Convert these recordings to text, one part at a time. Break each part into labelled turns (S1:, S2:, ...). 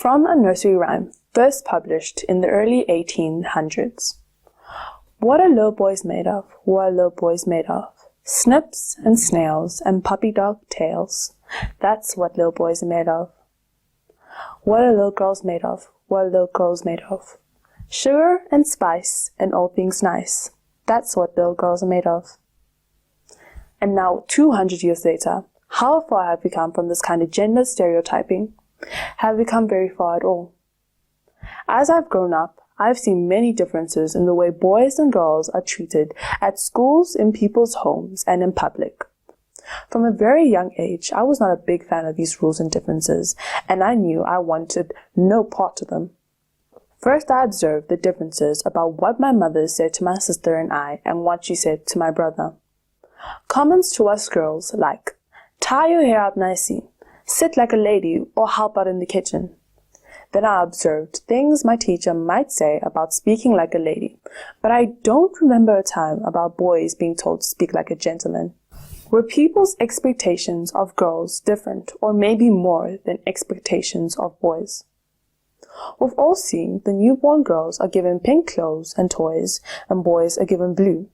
S1: From a nursery rhyme, first published in the early 1800s. What are little boys made of? What are little boys made of? Snips and snails and puppy dog tails. That's what little boys are made of. What are little girls made of? What are little girls made of? Sugar and spice and all things nice. That's what little girls are made of. And now, 200 years later, how far have we come from this kind of gender stereotyping? Have we come very far at all? As I've grown up, I've seen many differences in the way boys and girls are treated at schools, in people's homes, and in public. From a very young age, I was not a big fan of these rules and differences, and I knew I wanted no part of them. First, I observed the differences about what my mother said to my sister and I, and what she said to my brother. Comments to us girls like, tie your hair up nicely, sit like a lady, or help out in the kitchen. Then I observed things my teacher might say about speaking like a lady, but I don't remember a time about boys being told to speak like a gentleman. Were people's expectations of girls different, or maybe more than expectations of boys? We've all seen the newborn girls are given pink clothes and toys, and boys are given blue.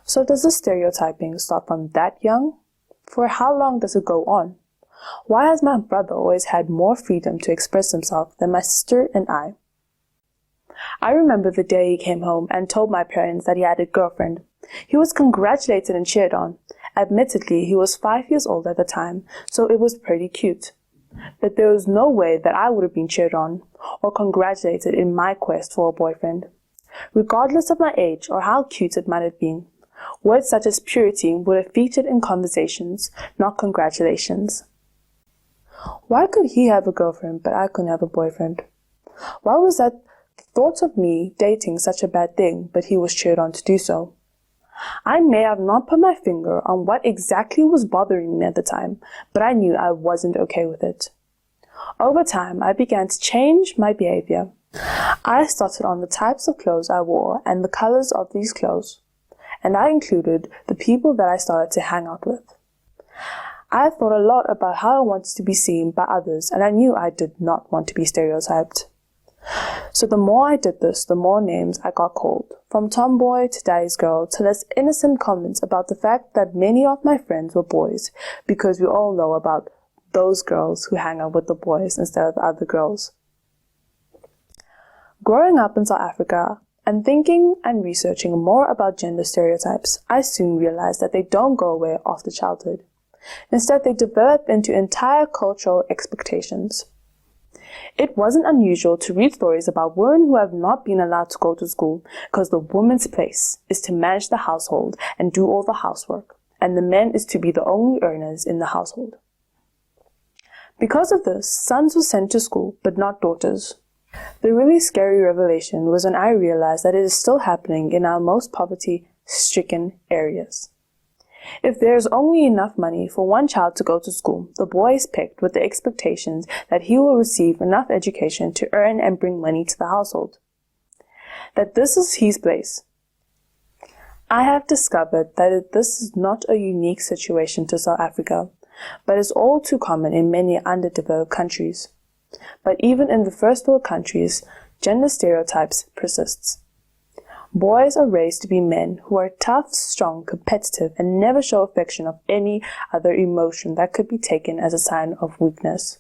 S1: So does the stereotyping start from that young? For how long does it go on? Why has my brother always had more freedom to express himself than my sister and I? I remember the day he came home and told my parents that he had a girlfriend. He was congratulated and cheered on. Admittedly, he was 5 years old at the time, so it was pretty cute. But there was no way that I would have been cheered on or congratulated in my quest for a boyfriend. Regardless of my age or how cute it might have been, words such as purity would have featured in conversations, not congratulations. Why could he have a girlfriend but I couldn't have a boyfriend? Why was that thought of me dating such a bad thing, but he was cheered on to do so? I may have not put my finger on what exactly was bothering me at the time, but I knew I wasn't okay with it. Over time, I began to change my behavior. I started on the types of clothes I wore and the colors of these clothes, and I included the people that I started to hang out with. I thought a lot about how I wanted to be seen by others, and I knew I did not want to be stereotyped. So the more I did this, the more names I got called, from tomboy to daddy's girl to less innocent comments about the fact that many of my friends were boys, because we all know about those girls who hang out with the boys instead of the other girls. Growing up in South Africa and thinking and researching more about gender stereotypes, I soon realized that they don't go away after childhood. Instead, they develop into entire cultural expectations. It wasn't unusual to read stories about women who have not been allowed to go to school because the woman's place is to manage the household and do all the housework, and the men is to be the only earners in the household. Because of this, sons were sent to school, but not daughters. The really scary revelation was when I realized that it is still happening in our most poverty-stricken areas. If there is only enough money for one child to go to school, the boy is picked with the expectations that he will receive enough education to earn and bring money to the household. That this is his place. I have discovered that this is not a unique situation to South Africa, but is all too common in many underdeveloped countries. But even in the first world countries, gender stereotypes persists. Boys are raised to be men who are tough, strong, competitive, and never show affection of any other emotion that could be taken as a sign of weakness.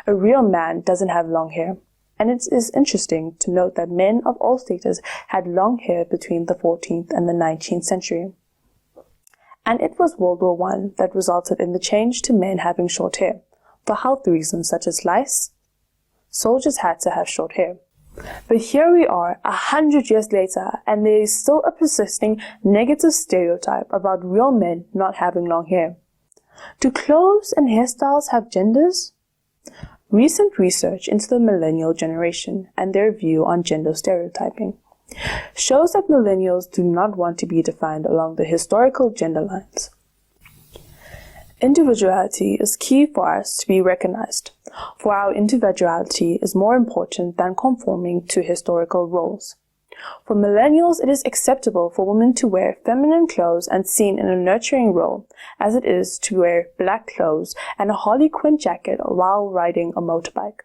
S1: A real man doesn't have long hair, and it is interesting to note that men of all status had long hair between the 14th and the 19th century. And it was World War I that resulted in the change to men having short hair. For health reasons such as lice, soldiers had to have short hair. But here we are, 100 years later, and there is still a persisting negative stereotype about real men not having long hair. Do clothes and hairstyles have genders? Recent research into the millennial generation and their view on gender stereotyping shows that millennials do not want to be defined along the historical gender lines. Individuality is key for us to be recognized, for our individuality is more important than conforming to historical roles. For millennials, it is acceptable for women to wear feminine clothes and seen in a nurturing role, as it is to wear black clothes and a Harley Quinn jacket while riding a motorbike.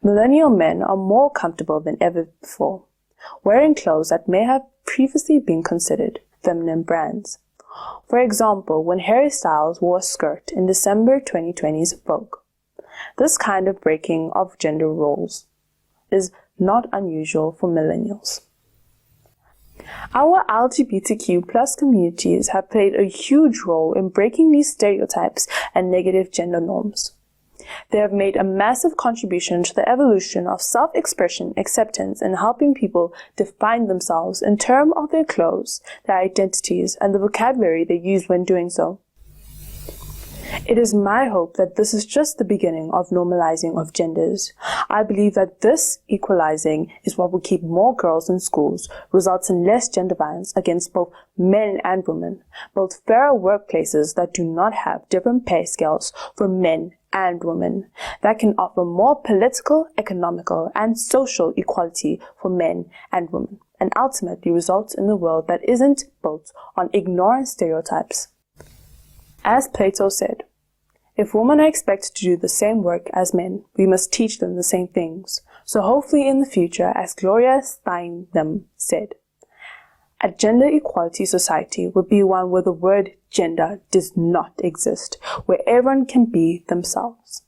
S1: Millennial men are more comfortable than ever before, wearing clothes that may have previously been considered feminine brands. For example, when Harry Styles wore a skirt in December 2020's Vogue. This kind of breaking of gender roles is not unusual for millennials. Our LGBTQ plus communities have played a huge role in breaking these stereotypes and negative gender norms. They have made a massive contribution to the evolution of self-expression, acceptance, and helping people define themselves in terms of their clothes, their identities, and the vocabulary they use when doing so. It is my hope that this is just the beginning of normalizing of genders. I believe that this equalizing is what will keep more girls in schools, results in less gender violence against both men and women, build fairer workplaces that do not have different pay scales for men and women, that can offer more political, economical, and social equality for men and women, and ultimately results in a world that isn't built on ignoring stereotypes. As Plato said, if women are expected to do the same work as men, we must teach them the same things. So hopefully in the future, as Gloria Steinem said, a gender equality society would be one where the word gender does not exist, where everyone can be themselves.